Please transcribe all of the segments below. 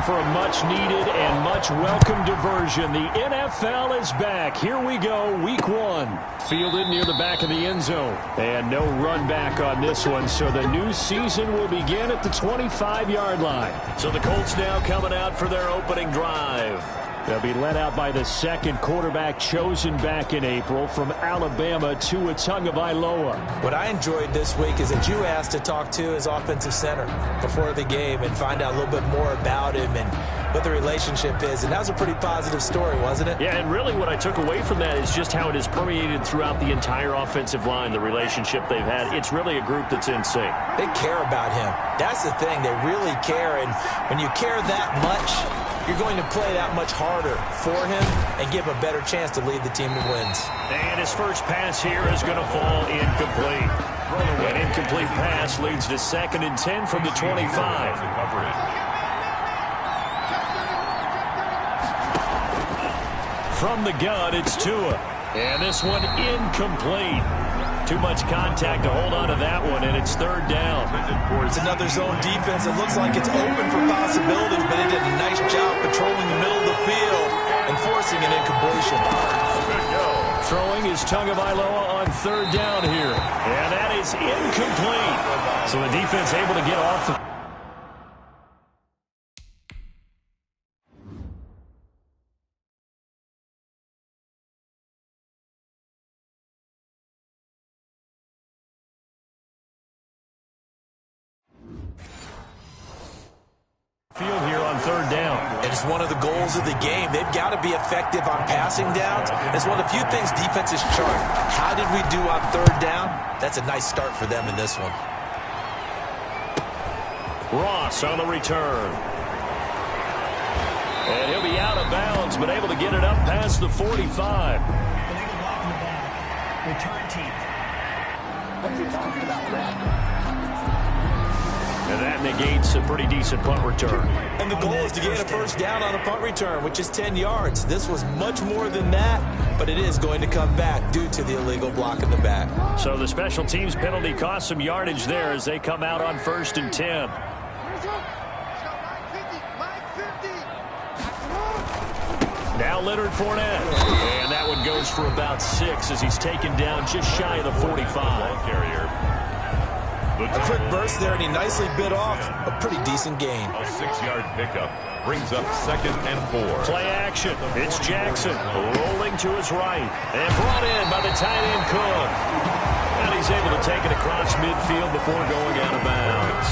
for a much-needed and much-welcome diversion. The NFL is back. Here we go, week one. Fielded near the back of the end zone. And no run back on this one, so the new season will begin at the 25-yard line. So the Colts now coming out for their opening drive. They'll be led out by the second quarterback chosen back in April from Alabama, Tua Tagovailoa. What I enjoyed this week is that you asked to talk to his offensive center before the game and find out a little bit more about him and what the relationship is. And that was a pretty positive story, wasn't it? Yeah, and really what I took away from that is just how it has permeated throughout the entire offensive line, the relationship they've had. It's really a group that's in sync. They care about him. That's the thing. They really care. And when you care that much, you're going to play that much harder for him and give a better chance to lead the team to wins. And his first pass here is going to fall incomplete. An incomplete pass leads to 2nd and 10 from the 25. From the gun, it's Tua. And this one incomplete. Too much contact to hold on to that one, and it's 3rd down. It's another zone defense. It looks like it's open for possibilities, but it did a nice job patrolling the middle of the field and forcing an incompletion. Throwing is Tagovailoa on 3rd down here. And that is incomplete. So the defense able to get off the... field here on 3rd down. And it's one of the goals of the game. They've got to be effective on passing downs. It's one of the few things defenses chart. How did we do on 3rd down? That's a nice start for them in this one. Ross on the return. And he'll be out of bounds, but able to get it up past the 45. Illegal block in the back. Return team. What's he talking about, Brad? And that negates a pretty decent punt return. And the goal is to gain a first down on a punt return, which is 10 yards. This was much more than that, but it is going to come back due to the illegal block in the back. So the special teams penalty cost some yardage there as they come out on 1st and 10. Now Leonard Fournette. And that one goes for about 6 as he's taken down just shy of the 45. A quick burst there, and he nicely bit off a pretty decent gain. A 6-yard pickup brings up 2nd and 4. Play action. It's Jackson rolling to his right and brought in by the tight end Cook. And he's able to take it across midfield before going out of bounds.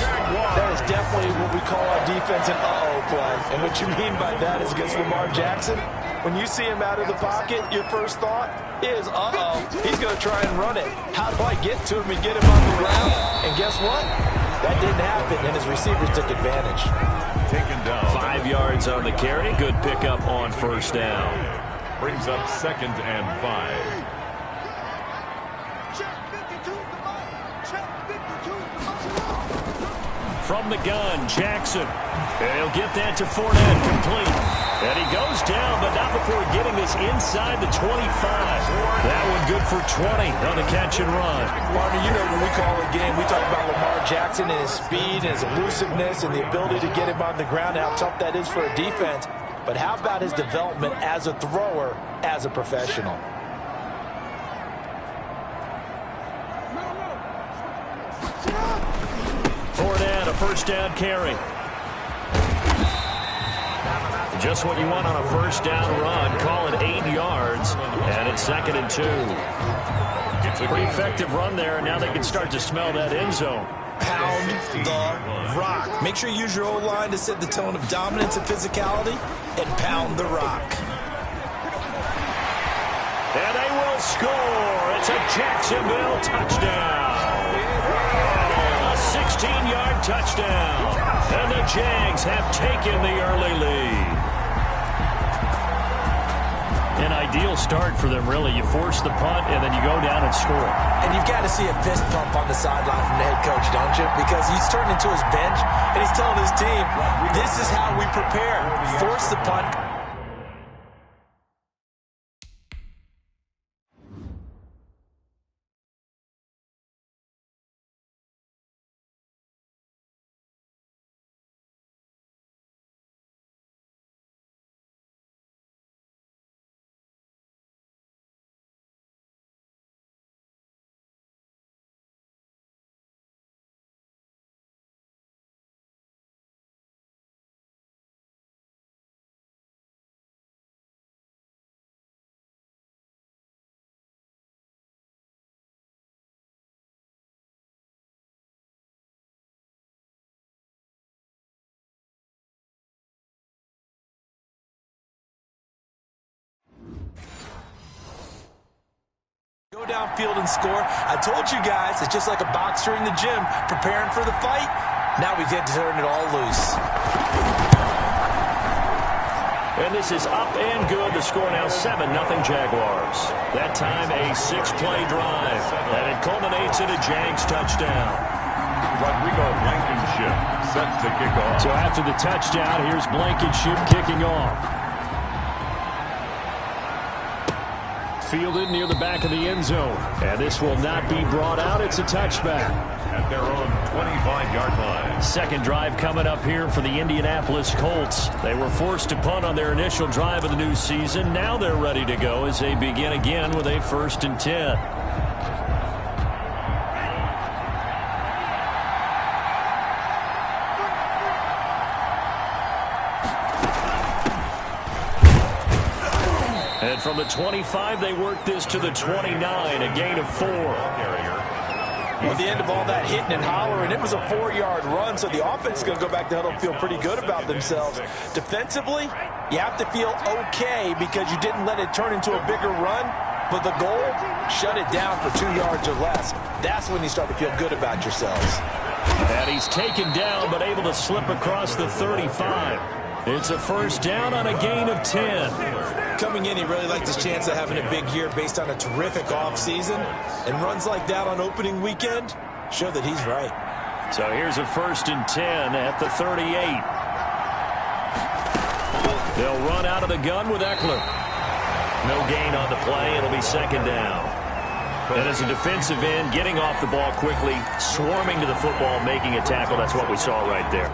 That is definitely what we call our defense an uh-oh play. And what you mean by that is against Lamar Jackson, when you see him out of the pocket, your first thought is, uh-oh, he's going to try and run it. How do I get to him and get him on the ground? And guess what? That didn't happen, and his receivers took advantage. Taken down. 5 yards on the carry. Good pickup on 1st down. Brings up 2nd and 5. From the gun, Jackson. And he'll get that to Fournette, complete. And he goes down, but not before getting this inside the 25. That one good for 20 on the catch and run. Partner, you know when we call a game, we talk about Lamar Jackson and his speed and his elusiveness and the ability to get him on the ground, how tough that is for a defense. But how about his development as a thrower, as a professional? Fournette, a 1st down carry. Just what you want on a 1st down run. Call it 8 yards, and it's 2nd and 2. It's a pretty effective run there, and now they can start to smell that end zone. Pound the rock. Make sure you use your O-line to set the tone of dominance and physicality, and pound the rock. And they will score. It's a Jacksonville touchdown. A 16-yard touchdown. And the Jags have taken the early lead. An ideal start for them, really. You force the punt, and then you go down and score. And you've got to see a fist pump on the sideline from the head coach, don't you? Because he's turned into his bench, and he's telling his team, this is how we prepare. Force the punt, field and score. I told you guys, it's just like a boxer in the gym preparing for the fight. Now we get to turn it all loose. And this is up and good. The score now 7-0 Jaguars. That time a 6-play drive. And it culminates in a Jags touchdown. Rodrigo Blankenship set to kick off. So after the touchdown, here's Blankenship kicking off. Fielded near the back of the end zone. And this will not be brought out. It's a touchback. At their own 25-yard line. Second drive coming up here for the Indianapolis Colts. They were forced to punt on their initial drive of the new season. Now they're ready to go as they begin again with a 1st and 10. And from the 25, they work this to the 29, a gain of 4. At the end of all that hitting and hollering, it was a 4-yard run, so the offense is going to go back to huddle and feel pretty good about themselves. Defensively, you have to feel okay because you didn't let it turn into a bigger run, but the goal, shut it down for 2 yards or less. That's when you start to feel good about yourselves. And he's taken down, but able to slip across the 35. It's a first down on a gain of 10. Coming in, he really liked his chance of having a big year based on a terrific offseason. And runs like that on opening weekend show that he's right. So here's a 1st and 10 at the 38. They'll run out of the gun with Eckler. No gain on the play. It'll be 2nd down. And as a defensive end, getting off the ball quickly, swarming to the football, making a tackle. That's what we saw right there.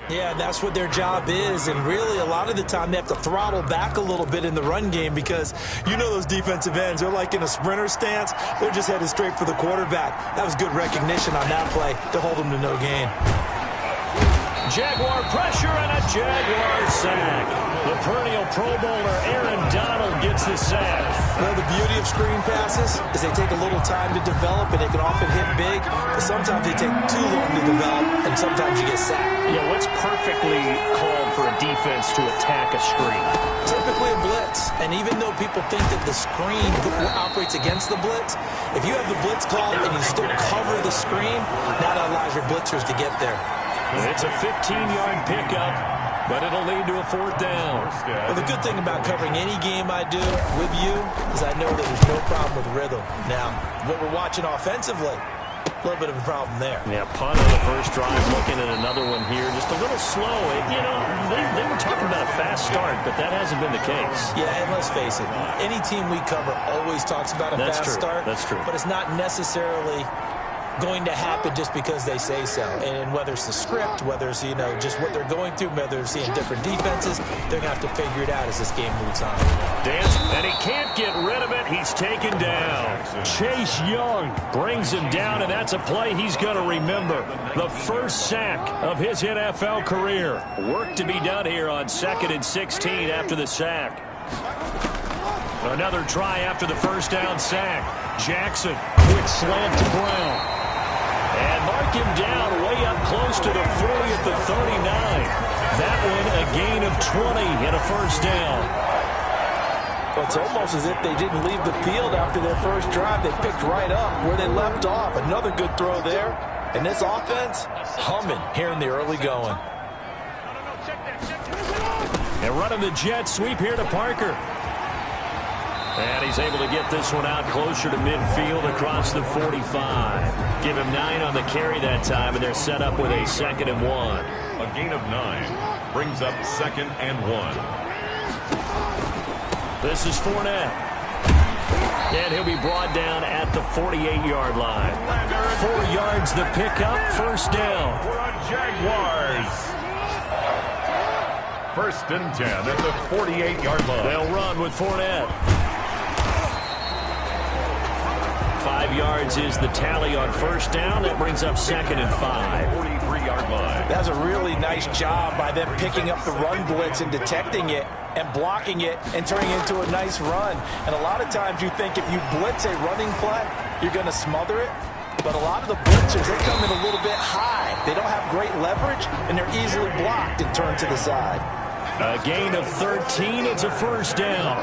Yeah, that's what their job is, and really a lot of the time they have to throttle back a little bit in the run game because you know those defensive ends, they're like in a sprinter stance. They're just headed straight for the quarterback. That was good recognition on that play to hold them to no gain. Jaguar pressure and a Jaguar sack. The perennial Pro Bowler Aaron Donald gets the sack. Well, the beauty of screen passes is they take a little time to develop, and they can often hit big, but sometimes they take too long to develop, and sometimes you get sacked. Yeah, what's perfectly called for a defense to attack a screen? Typically a blitz, and even though people think that the screen operates against the blitz, if you have the blitz called and you still cover the screen, that allows your blitzers to get there. It's a 15-yard pickup, but it'll lead to a 4th down. Well, the good thing about covering any game I do with you is I know that there's no problem with rhythm. Now, what we're watching offensively, a little bit of a problem there. Yeah, punt on the first drive, looking at another one here. Just a little slow. They were talking about a fast start, but that hasn't been the case. Yeah, and let's face it, any team we cover always talks about a fast start. That's true. But it's not necessarily going to happen just because they say so. And whether it's the script, whether it's, just what they're going through, whether they're seeing different defenses, they're going to have to figure it out as this game moves on. Dance, and he can't get rid of it. He's taken down. Chase Young brings him down, and that's a play he's going to remember. The first sack of his NFL career. Work to be done here on 2nd and 16 after the sack. Another try after the first down sack. Jackson, quick slant to Brown. And mark him down way up close to the 40 at the 39. That one a gain of 20 and a first down. Well, it's almost as if they didn't leave the field after their first drive. They picked right up where they left off. Another good throw there. And this offense, humming here in the early going. And running the jet sweep here to Parker. And he's able to get this one out closer to midfield across the 45. Give him 9 on the carry that time, and they're set up with a 2nd and 1. A gain of 9 brings up 2nd and 1. This is Fournette. And he'll be brought down at the 48-yard line. 4 yards the pickup, first down. For the Jaguars. 1st and 10 at the 48-yard line. They'll run with Fournette. 5 yards is the tally on first down. That brings up 2nd and 5. 43-yard line. That's a really nice job by them picking up the run blitz and detecting it and blocking it and turning it into a nice run. And a lot of times you think if you blitz a running play, you're going to smother it. But a lot of the blitzers, they come in a little bit high. They don't have great leverage, and they're easily blocked and turned to the side. A gain of 13. It's a first down.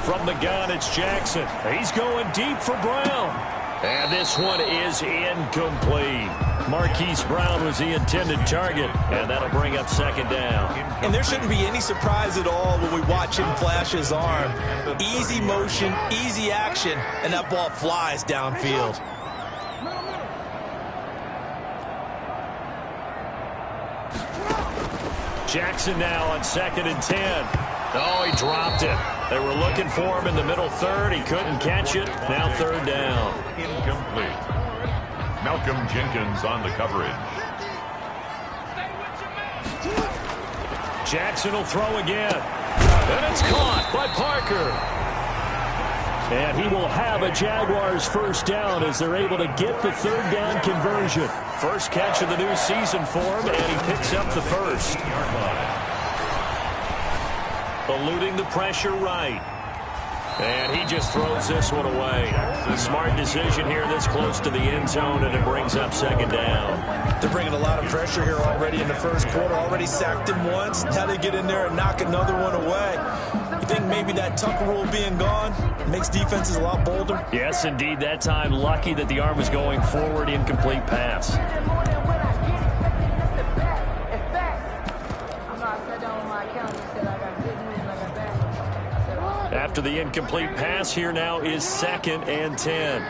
From the gun, it's Jackson. He's going deep for Brown. And this one is incomplete. Marquise Brown was the intended target, and that'll bring up 2nd down. And there shouldn't be any surprise at all when we watch him flash his arm. Easy motion, easy action, and that ball flies downfield. Jackson now on 2nd and 10. Oh, he dropped it. They were looking for him in the middle third. He couldn't catch it. Now 3rd down. Incomplete. Malcolm Jenkins on the coverage. Jackson will throw again. And it's caught by Parker. And he will have a Jaguars first down as they're able to get the 3rd down conversion. First catch of the new season for him, and he picks up the first. Eluding the pressure right. And he just throws this one away. A smart decision here this close to the end zone, and it brings up 2nd down. They're bringing a lot of pressure here already in the first quarter. Already sacked him once. Now they get in there and knock another one away. You think maybe that Tucker rule being gone makes defenses a lot bolder? Yes, indeed. That time, lucky that the arm was going forward, incomplete pass. After the incomplete pass, here now is 2nd and 10.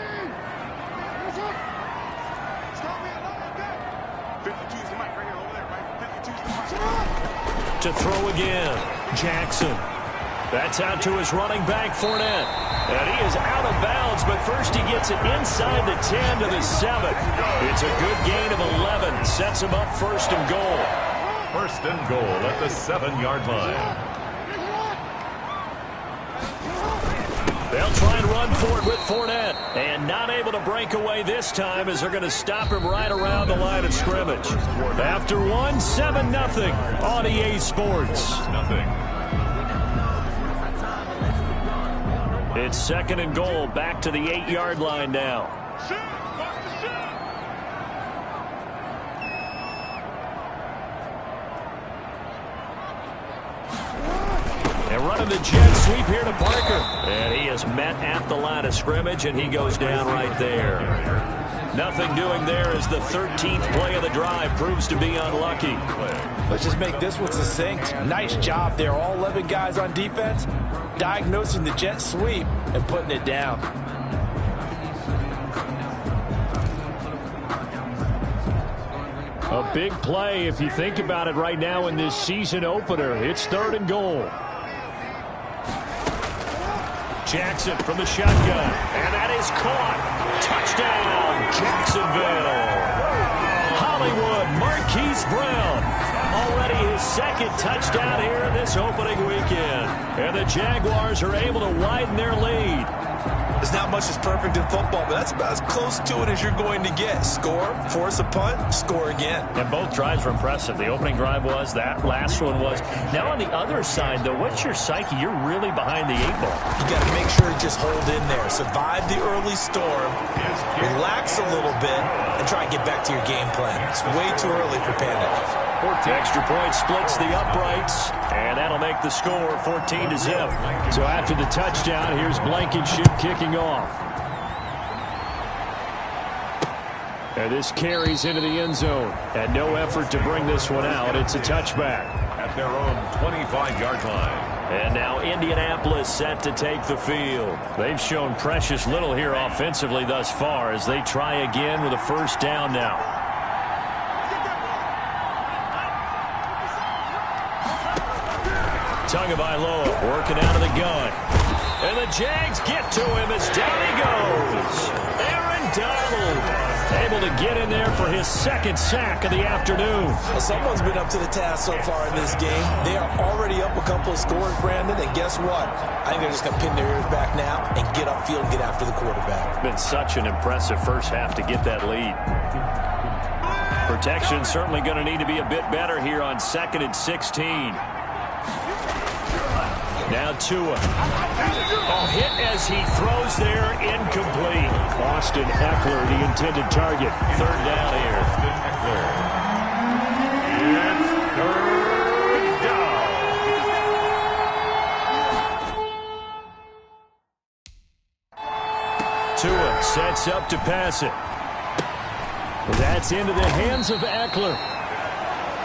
To throw again, Jackson. That's out to his running back, Fournette. And he is out of bounds, but first he gets it inside the 10 to the 7. It's a good gain of 11. Sets him up 1st and goal. 1st and goal at the 7-yard line. They'll try and run for it with Fournette. And not able to break away this time as they're going to stop him right around the line of scrimmage. After one, 7-0 on EA Sports. It's 2nd and goal, back to the 8-yard line now. And running the jet sweep here to Parker. And he is met at the line of scrimmage, and he goes down right there. Nothing doing there as the 13th play of the drive proves to be unlucky. Let's just make this one succinct. Nice job there. All 11 guys on defense diagnosing the jet sweep and putting it down. A big play if you think about it right now in this season opener. It's 3rd and goal. Jackson from the shotgun, and that is caught. Touchdown, Jacksonville. Hollywood, Marquise Brown. Already his 2nd touchdown here in this opening weekend. And the Jaguars are able to widen their lead. There's not much that's perfect in football, but that's about as close to it as you're going to get. Score, force a punt, score again. And both drives were impressive. The opening drive was, that last one was. Now on the other side, though, what's your psyche? You're really behind the 8 ball. You got to make sure to just hold in there. Survive the early storm, relax a little bit, and try and get back to your game plan. It's way too early for panic. Extra point splits the uprights, and that'll make the score 14-zip. So after the touchdown, here's Blankenship kicking off. And this carries into the end zone. And no effort to bring this one out. It's a touchback. At their own 25-yard line. And now Indianapolis set to take the field. They've shown precious little here offensively thus far as they try again with a first down now. Tagovailoa working out of the gun. And the Jags get to him as down he goes. Aaron Donald able to get in there for his second sack of the afternoon. Well, someone's been up to the task so far in this game. They are already up a couple of scores, Brandon, and guess what? I think they're just going to pin their ears back now and get upfield and get after the quarterback. Been such an impressive first half to get that lead. Protection certainly going to need to be a bit better here on 2nd and 16. Now Tua. A hit as he throws there, incomplete. Austin Eckler, the intended target. Third down here. It's third down. Tua sets up to pass it. That's into the hands of Eckler.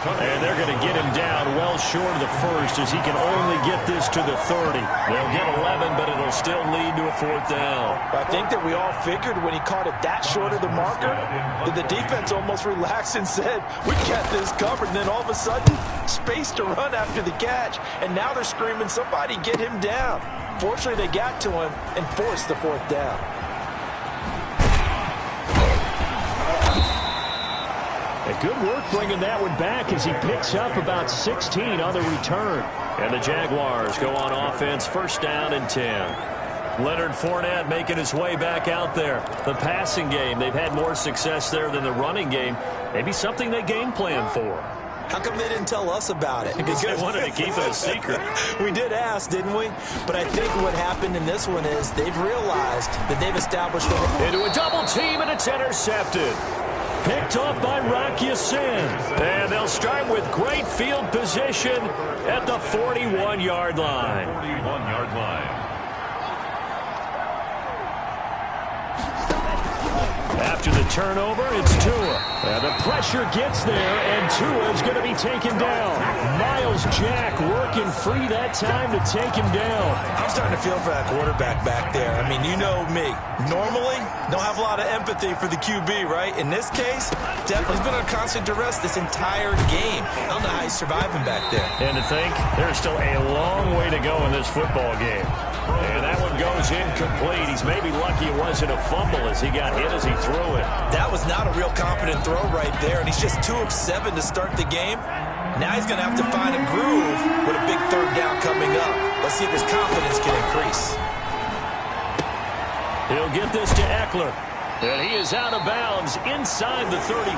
And they're going to get him down well short of the first as he can only get this to the 30. They'll get 11, but it'll still lead to a fourth down. I think that we all figured when he caught it that short of the marker that the defense almost relaxed and said, we got this covered. And then all of a sudden, space to run after the catch. And now they're screaming, somebody get him down. Fortunately, they got to him and forced the fourth down. Good work bringing that one back as he picks up about 16 on the return. And the Jaguars go on offense, first down and 10. Leonard Fournette making his way back out there. The passing game, they've had more success there than the running game. Maybe something they game plan for. How come they didn't tell us about it? Because they wanted to keep it a secret. We did ask, didn't we? But I think what happened in this one is they've realized that they've established into a double team, and it's intercepted. Picked off by Rock Ya-Sin. And they'll start with great field position at the 41-yard line. 41-yard line. After the turnover, it's Tua. And the pressure gets there, and Tua's going to be taken down. Myles Jack working free that time to take him down. I'm starting to feel for that quarterback back there. I mean, you know me. Normally, don't have a lot of empathy for the QB, right? In this case, definitely he's been on constant duress this entire game. I don't know how he's surviving back there. And to think, there's still a long way to go in this football game. And that one goes incomplete. He's maybe lucky it wasn't a fumble as he got hit as he threw it. That was not a real confident throw right there, and he's just 2 of 7 to start the game. Now he's going to have to find a groove with a big third down coming up. Let's see if his confidence can increase. He'll get this to Eckler. And he is out of bounds inside the 35.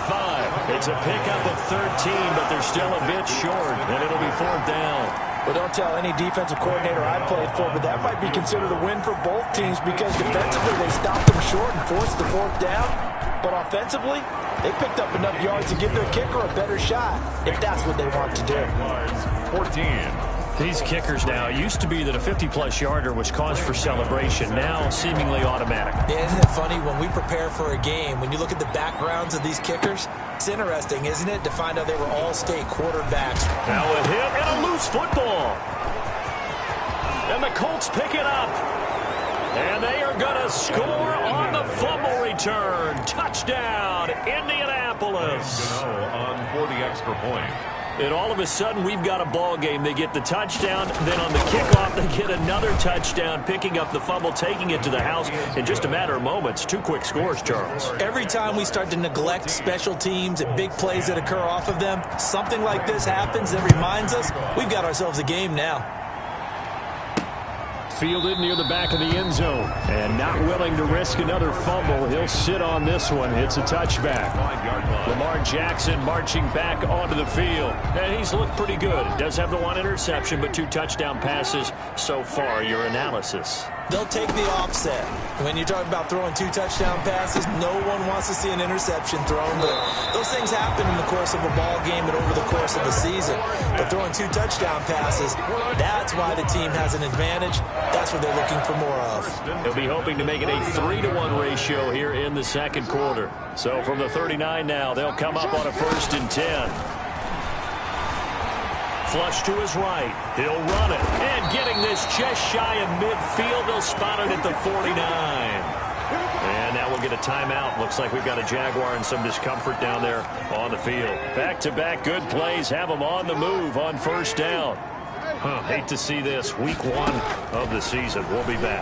It's a pickup of 13, but they're still a bit short, and it'll be fourth down. Well, don't tell any defensive coordinator I played for, but that might be considered a win for both teams because defensively they stopped them short and forced the fourth down. But offensively, they picked up enough yards to give their kicker a better shot if that's what they want to do. 14. These kickers now, it used to be that a 50-plus yarder was cause for celebration. Now, seemingly automatic. Yeah, isn't it funny when we prepare for a game, when you look at the backgrounds of these kickers, it's interesting, isn't it, to find out they were all-state quarterbacks. Now a hit and a loose football. And the Colts pick it up. And they are going to score on the fumble return. Touchdown, Indianapolis. On for the extra point. And all of a sudden, we've got a ball game. They get the touchdown, then on the kickoff, they get another touchdown, picking up the fumble, taking it to the house in just a matter of moments. 2 quick scores, Charles. Every time we start to neglect special teams and big plays that occur off of them, something like this happens that reminds us we've got ourselves a game now. Fielded near the back of the end zone. And not willing to risk another fumble. He'll sit on this one. It's a touchback. 5-yard line. Lamar Jackson marching back onto the field. And he's looked pretty good. Does have the 1 interception, but 2 touchdown passes so far. Your analysis. They'll take the offset. When you're talking about throwing 2 touchdown passes, no one wants to see an interception thrown. But those things happen in the course of a ball game and over the course of the season. But throwing 2 touchdown passes, that's why the team has an advantage. That's what they're looking for more of. He'll be hoping to make it a 3-to-1 ratio here in the second quarter. So from the 39 now, they'll come up on a 1st and 10. Flush to his right. He'll run it. And getting this just shy of midfield. They'll spot it at the 49. And now we'll get a timeout. Looks like we've got a Jaguar in some discomfort down there on the field. Back-to-back good plays have them on the move on 1st down. Hate to see this. Week 1 of the season. We'll be back.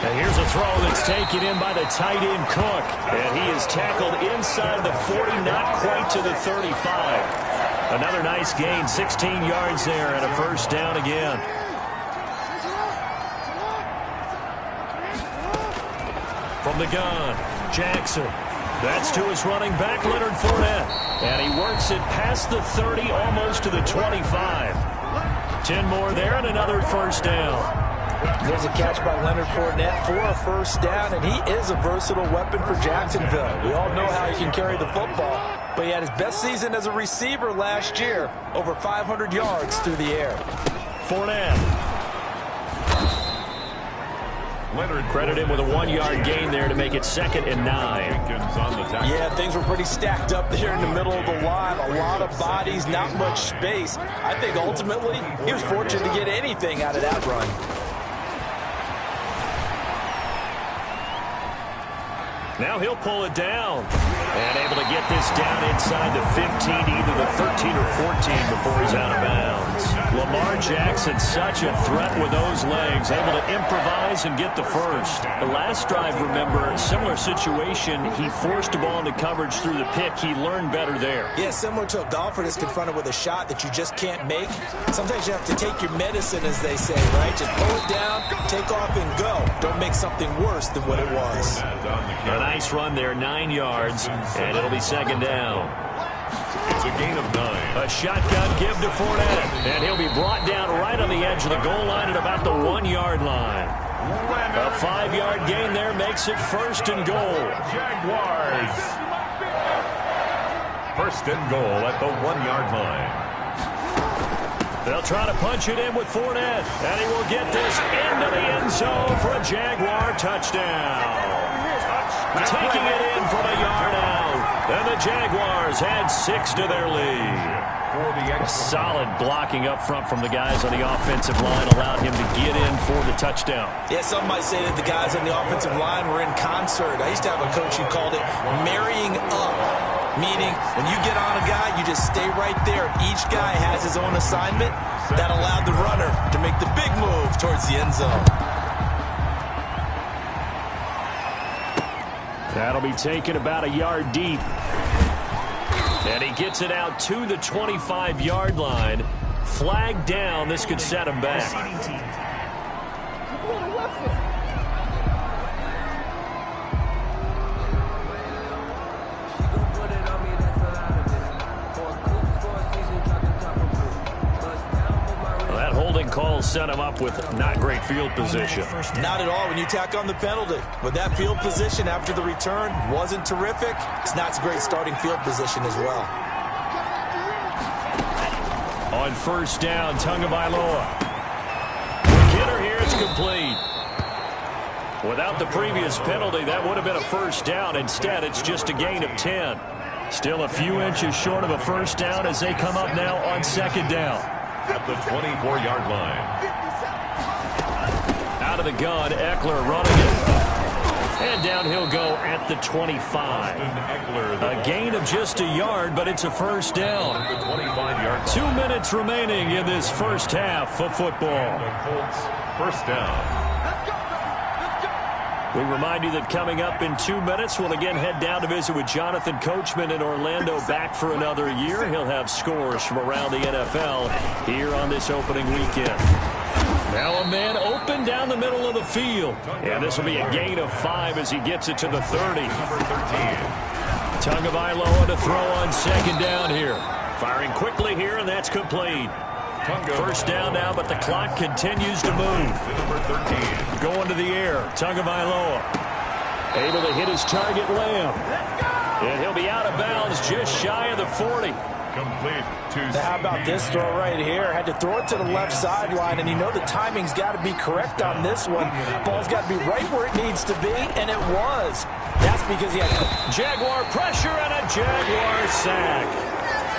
And here's a throw that's taken in by the tight end Cook. And he is tackled inside the 40, not quite to the 35. Another nice gain, 16 yards there, and a 1st down again. From the gun, Jackson. That's to his running back, Leonard Fournette. And he works it past the 30, almost to the 25. 10 more there, and another 1st down. There's a catch by Leonard Fournette for a 1st down, and he is a versatile weapon for Jacksonville. We all know how he can carry the football, but he had his best season as a receiver last year, over 500 yards through the air. Fournette. Leonard credited with a 1-yard gain there to make it 2nd and 9. Yeah, things were pretty stacked up there in the middle of the line. A lot of bodies, not much space. I think ultimately he was fortunate to get anything out of that run. Now he'll pull it down. And able to get this down inside the 15, either the 13 or 14 before he's out of bounds. Lamar Jackson, such a threat with those legs, able to improvise and get the 1st. The last drive, remember, similar situation. He forced the ball into coverage through the pick. He learned better there. Yeah, similar to a golfer that's confronted with a shot that you just can't make. Sometimes you have to take your medicine, as they say, right? Just pull it down, take off, and go. Don't make something worse than what it was. A nice run there, 9 yards, and it'll be 2nd down. It's a gain of 9. A shotgun give to Fournette, and he'll be brought down right on the edge of the goal line at about the 1-yard line. A 5-yard gain there makes it 1st and goal. Jaguars. 1st and goal at the 1-yard line. They'll try to punch it in with Fournette, and he will get this into the end zone for a Jaguar touchdown. Taking it in from a yard out. And the Jaguars add 6 to their lead. Solid blocking up front from the guys on the offensive line allowed him to get in for the touchdown. Yeah, some might say that the guys on the offensive line were in concert. I used to have a coach who called it marrying up, meaning when you get on a guy, you just stay right there. Each guy has his own assignment. That allowed the runner to make the big move towards the end zone. That'll be taken about a yard deep. And he gets it out to the 25-yard line. Flag down. This could set him back. That holding call set him up with not great field position. Not at all when you tack on the penalty. But that field position after the return wasn't terrific. It's not a great starting field position as well. On 1st down, Tagovailoa. The kidder here, it's complete. Without the previous penalty, that would have been a 1st down. Instead, it's just a gain of 10. Still a few inches short of a 1st down as they come up now on 2nd down. At the 24-yard line. Out of the gun, Eckler running it. And down he'll go at the 25. A gain of just a yard, but it's a 1st down. 2 minutes remaining in this first half of football. 1st down. We remind you that coming up in 2 minutes, we'll again head down to visit with Jonathan Coachman in Orlando, back for another year. He'll have scores from around the NFL here on this opening weekend. Now a man open down the middle of the field. And this will be a gain of 5 as he gets it to the 30. Tagovailoa to throw on 2nd down here. Firing quickly here, and that's complete. First down now, but the clock continues to move. Number 13. Going to the air, Tagovailoa. Able to hit his target, Lamb. And he'll be out of bounds just shy of the 40. Complete to How about this throw right here? Had to throw it to the left sideline, and you know the timing's got to be correct on this one. Ball's got to be right where it needs to be, and it was. That's because he had Jaguar pressure and a Jaguar sack.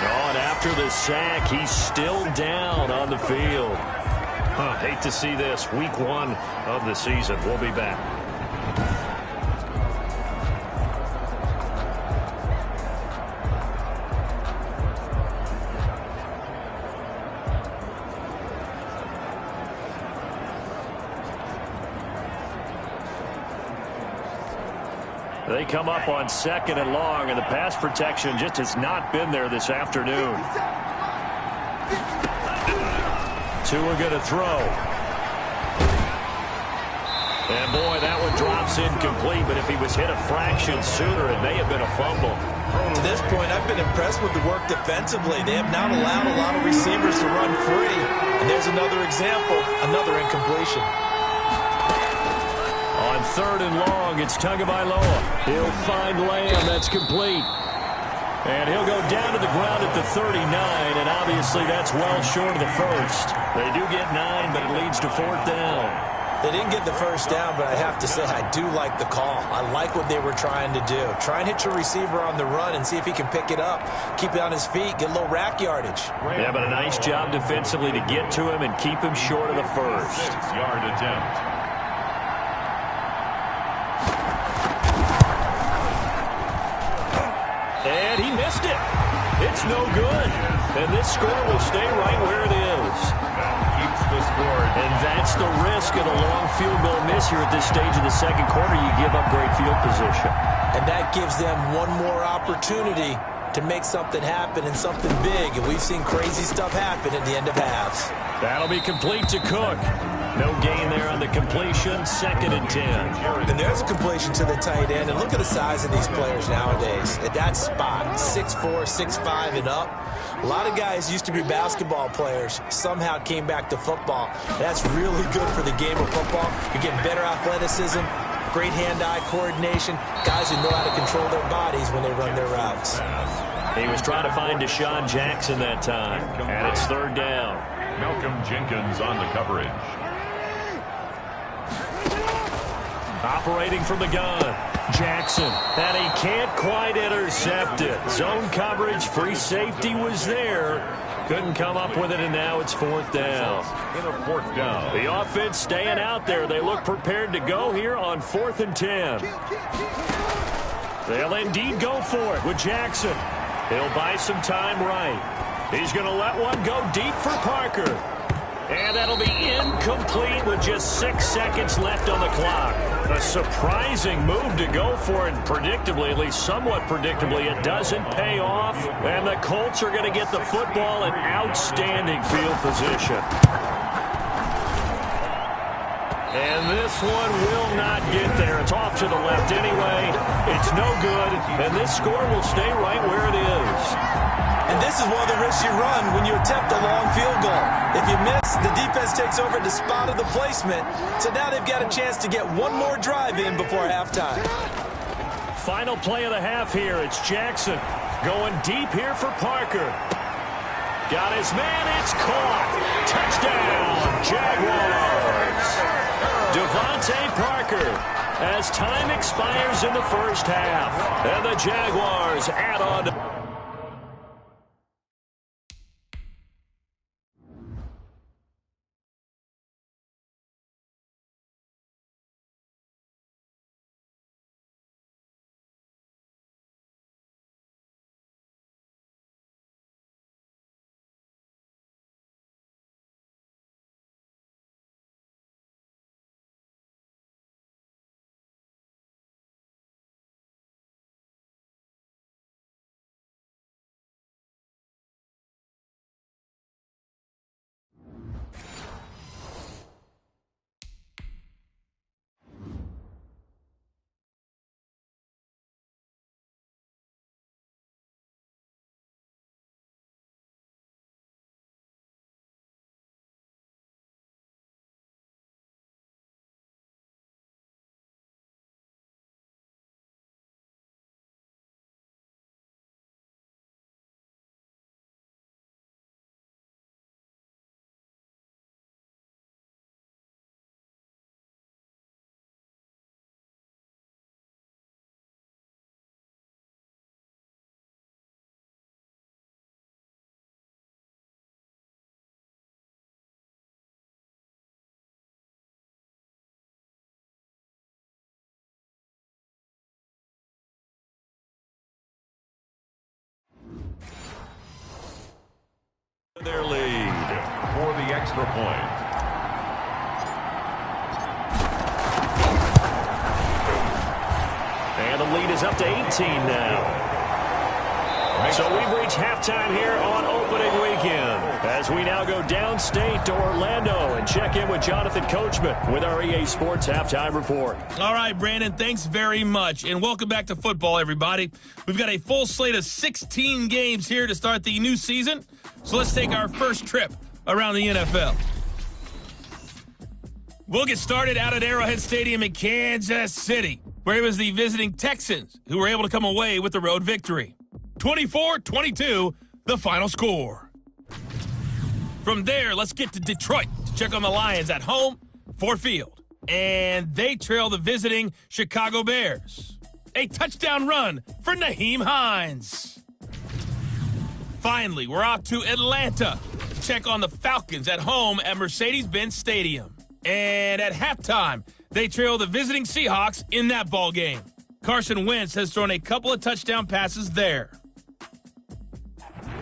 Oh, and after the sack, he's still down on the field. Hate to see this. Week 1 of the season. We'll be back. They come up on 2nd and long, and the pass protection just has not been there this afternoon. Tua going to throw. And boy, that one drops incomplete, but if he was hit a fraction sooner, it may have been a fumble. To this point, I've been impressed with the work defensively. They have not allowed a lot of receivers to run free. And there's another example, another incompletion. On 3rd and long, it's Tagovailoa. He'll find Lamb. That's complete. And he'll go down to the ground at the 39, and obviously that's well short of the first. They do get 9, but it leads to 4th down. They didn't get the first down, but I have to say I do like the call. I like what they were trying to do. Try and hit your receiver on the run and see if he can pick it up. Keep it on his feet, get a little rack yardage. Yeah, but a nice job defensively to get to him and keep him short of the first. 6-yard attempt. And he missed it. It's no good. And this score will stay right where it is. Keeps the score. And that's the risk of a long field goal miss here at this stage of the second quarter. You give up great field position. And that gives them one more opportunity to make something happen and something big. And we've seen crazy stuff happen at the end of halves. That'll be complete to Cook. No gain there on the completion. 2nd and 10. And there's a completion to the tight end. And look at the size of these players nowadays. At that spot, 6'4", 6'5", and up. A lot of guys used to be basketball players, somehow came back to football. That's really good for the game of football. You're getting better athleticism, great hand-eye coordination, guys who know how to control their bodies when they run their routes. He was trying to find Deshaun Jackson that time, and it's 3rd down. Malcolm Jenkins on the coverage. Operating from the gun, Jackson, and he can't quite intercept it. Zone coverage, free safety was there. Couldn't come up with it, and now it's 4th down. In a 4th down. The offense staying out there. They look prepared to go here on 4th and 10. They'll indeed go for it with Jackson. He'll buy some time right. He's going to let one go deep for Parker. And that'll be incomplete with just 6 seconds left on the clock. A surprising move to go for it. Predictably, at least somewhat predictably, it doesn't pay off. And the Colts are going to get the football in outstanding field position. And this one will not get there. It's off to the left anyway. It's no good. And this score will stay right where it is. And this is one of the risks you run when you attempt a long field goal. If you miss, the defense takes over the spot of the placement. So now they've got a chance to get one more drive in before halftime. Final play of the half here. It's Jackson going deep here for Parker. Got his man. It's caught. Touchdown, Jaguars. Devontae Parker as time expires in the first half. And the Jaguars add on to extra point. And the lead is up to 18 now. So we've reached halftime here on opening weekend as we now go downstate to Orlando and check in with Jonathan Coachman with our EA Sports Halftime Report. All right, Brandon, thanks very much, and welcome back to football, everybody. We've got a full slate of 16 games here to start the new season, so let's take our first trip around the NFL. We'll get started out at Arrowhead Stadium in Kansas City, where it was the visiting Texans who were able to come away with the road victory. 24-22, the final score. From there, let's get to Detroit to check on the Lions at home, Ford Field. And they trail the visiting Chicago Bears. A touchdown run for Nyheim Hines. Finally, we're out to Atlanta to check on the Falcons at home at Mercedes-Benz Stadium. And at halftime, they trail the visiting Seahawks in that ball game. Carson Wentz has thrown a couple of touchdown passes there.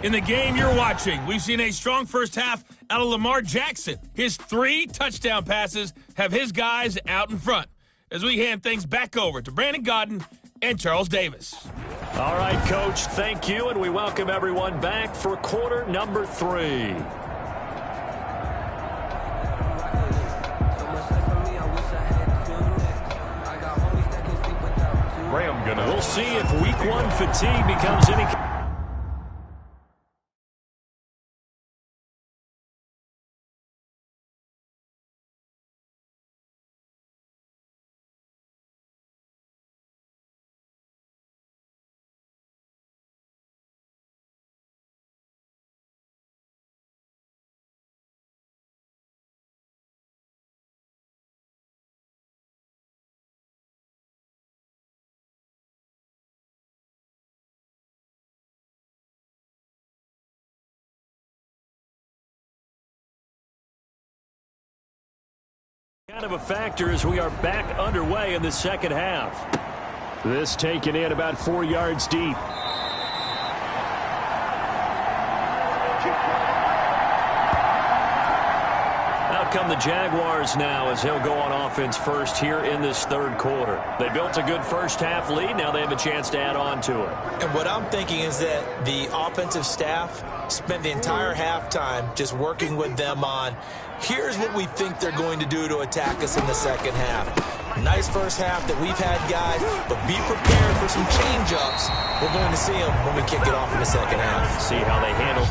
In the game you're watching, we've seen a strong first half out of Lamar Jackson. His 3 touchdown passes have his guys out in front as we hand things back over to Brandon Gaudin and Charles Davis. All right, Coach, thank you, and we welcome everyone back for quarter number 3. We'll see if week 1 fatigue becomes any... kind of a factor as we are back underway in the second half. This taken in about 4 yards deep. Out come the Jaguars now as he'll go on offense first here in this third quarter. They built a good first half lead. Now they have a chance to add on to it. And what I'm thinking is that the offensive staff spent the entire halftime just working with them on here's what we think they're going to do to attack us in the second half. Nice first half that we've had, guys, but be prepared for some change-ups. We're going to see them when we kick it off in the second half. See how they handle.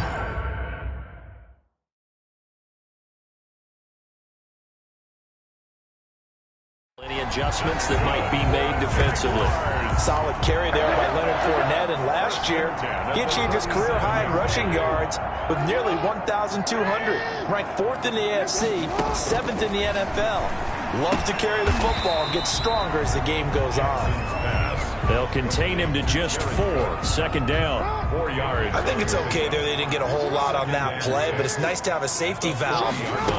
Any adjustments that might be made defensively. Solid carry there by Leonard Fournette, and last year he achieved his career high in rushing yards with nearly 1,200. Ranked 4th in the AFC, 7th in the NFL. Loves to carry the football and gets stronger as the game goes on. They'll contain him to just 4. Second down. 4 yards. I think it's okay there. They didn't get a whole lot on that play, but it's nice to have a safety valve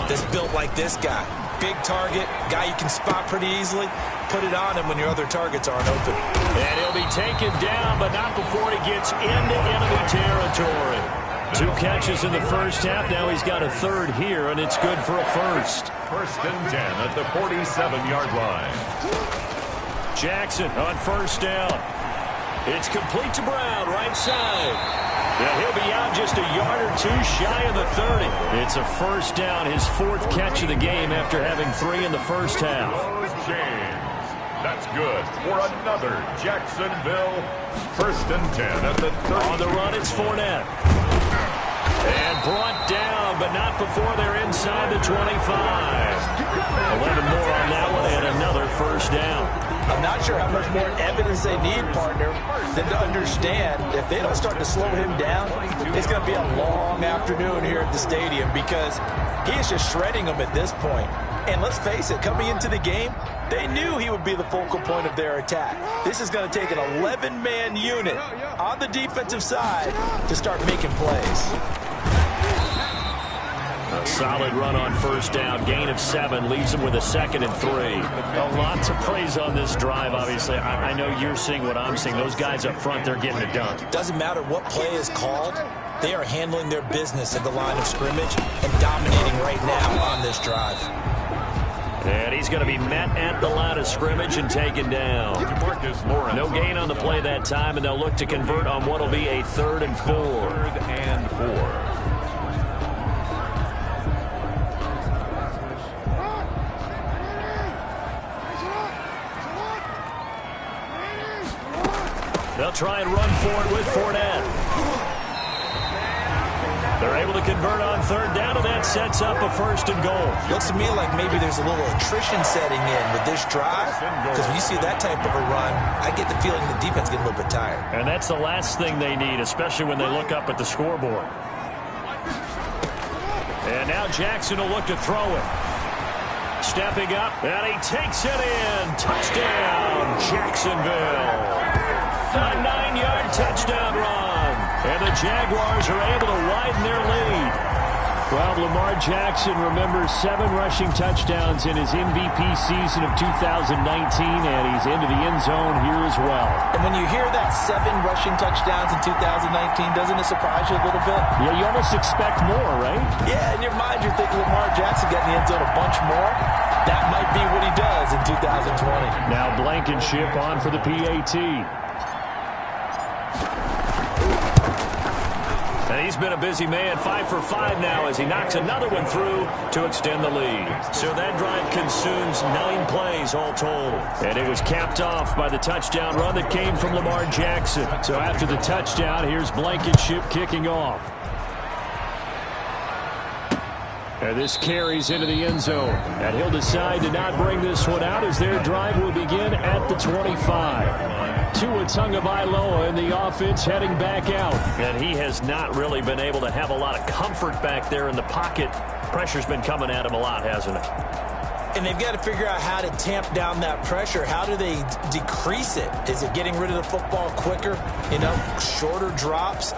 that's built like this guy. Big target, guy you can spot pretty easily. Put it on him when your other targets aren't open. And he'll be taken down, but not before he gets into enemy territory. 2 catches in the first half. Now he's got a third here, and it's good for a first. 1st and 10 at the 47-yard line. Jackson on first down. It's complete to Brown, right side. Now he'll be out just a yard or 2 shy of the 30. It's a first down, his 4th catch of the game after having 3 in the first half. James. That's good for another Jacksonville 1st and 10 at the 30. On the run, it's Fournette. And brought down, but not before they're inside the 25. 11 more on that one, and another first down. I'm not sure how much more evidence they need, partner, than to understand if they don't start to slow him down, it's going to be a long afternoon here at the stadium because he is just shredding them at this point. And let's face it, coming into the game, they knew he would be the focal point of their attack. This is going to take an 11-man unit on the defensive side to start making plays. A solid run on first down. Gain of 7 leaves them with a 2nd and 3. A lot to praise on this drive, obviously. I know you're seeing what I'm seeing. Those guys up front, they're getting it done. Doesn't matter what play is called. They are handling their business at the line of scrimmage and dominating right now on this drive. And he's going to be met at the line of scrimmage and taken down. No gain on the play that time, and they'll look to convert on what will be a 3rd and 4. 3rd and 4. They'll try and run for it with Fournette. They're able to convert on 3rd down, and that sets up a 1st and goal. Looks to me like maybe there's a little attrition setting in with this drive, because when you see that type of a run, I get the feeling the defense is getting a little bit tired. And that's the last thing they need, especially when they look up at the scoreboard. And now Jackson will look to throw it. Stepping up, and he takes it in. Touchdown, Jacksonville. A 9-yard touchdown run. And the Jaguars are able to widen their lead. Well, Lamar Jackson remembers 7 rushing touchdowns in his MVP season of 2019, and he's into the end zone here as well. And when you hear that 7 rushing touchdowns in 2019, doesn't it surprise you a little bit? Yeah, you almost expect more, right? Yeah, in your mind you're thinking Lamar Jackson got in the end zone a bunch more. That might be what he does in 2020. Now Blankenship on for the PAT. And he's been a busy man, 5 for 5 now as he knocks another one through to extend the lead. So that drive consumes 9 plays all told. And it was capped off by the touchdown run that came from Lamar Jackson. So after the touchdown, here's Blankenship kicking off. And this carries into the end zone. And he'll decide to not bring this one out as their drive will begin at the 25. Tua Tagovailoa in the offense heading back out. And he has not really been able to have a lot of comfort back there in the pocket. Pressure's been coming at him a lot, hasn't it? And they've got to figure out how to tamp down that pressure. How do they decrease it? Is it getting rid of the football quicker? Shorter drops?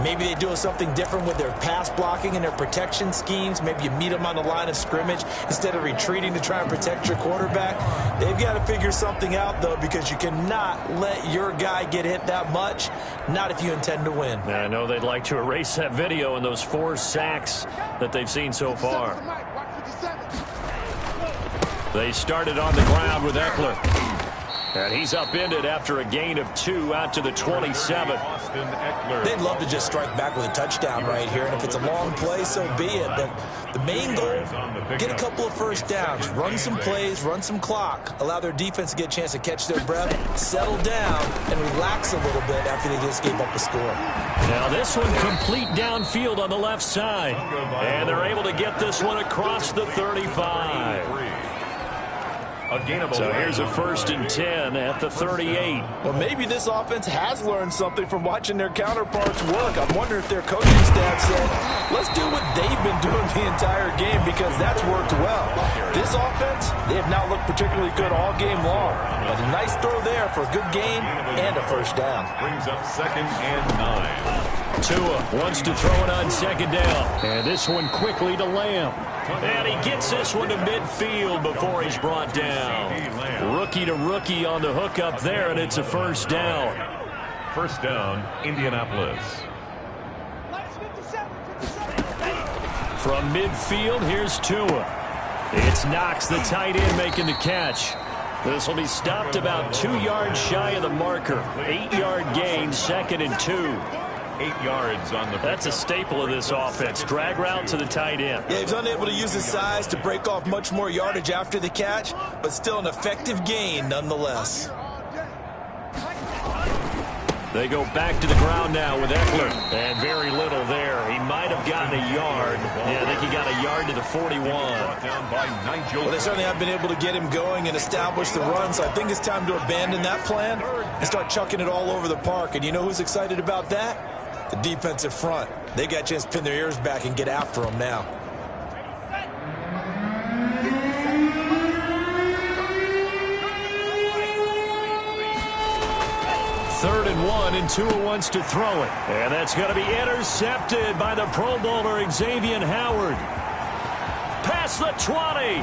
Maybe they do something different with their pass blocking and their protection schemes. Maybe you meet them on the line of scrimmage instead of retreating to try and protect your quarterback. They've got to figure something out, though, because you cannot let your guy get hit that much, not if you intend to win. I know they'd like to erase that video and those 4 sacks that they've seen so far. They started on the ground with Eckler. And he's upended after a gain of 2 out to the 27. They'd love to just strike back with a touchdown right here. And if it's a long play, so be it. But the main goal, get a couple of 1st downs, run some plays, run some clock, allow their defense to get a chance to catch their breath, settle down, and relax a little bit after they just gave up a score. Now this one complete downfield on the left side. And they're able to get this one across the 35. So here's a 1st and 10 at the 38. Well, maybe this offense has learned something from watching their counterparts work. I'm wondering if their coaching staff said, let's do what they've been doing the entire game, because that's worked well. This offense, they have not looked particularly good all game long. But a nice throw there for a good gain and a 1st down. Brings up 2nd and 9. Tua wants to throw it on 2nd down. And this one quickly to Lamb. And he gets this one to midfield before he's brought down. Rookie to rookie on the hook up there, and it's a 1st down. 1st down, Indianapolis. From midfield, here's Tua. It's Knox, the tight end, making the catch. This will be stopped about 2 yards shy of the marker. 8-yard gain, 2nd and 2. 8 yards on the... That's a staple of this offense. Drag route to the tight end. Yeah, he's unable to use his size to break off much more yardage after the catch, but still an effective gain nonetheless. They go back to the ground now with Eckler. And very little there. He might have gotten a yard. Yeah, I think he got a yard to the 41. Down by Nigel. Well, they certainly have been able to get him going and establish the run, so I think it's time to abandon that plan and start chucking it all over the park. And you know who's excited about that? The defensive front. They got a chance to pin their ears back and get after him now. Third and 1, and Tua wants to throw it. And that's going to be intercepted by the Pro Bowler Xavier Howard. across the 20.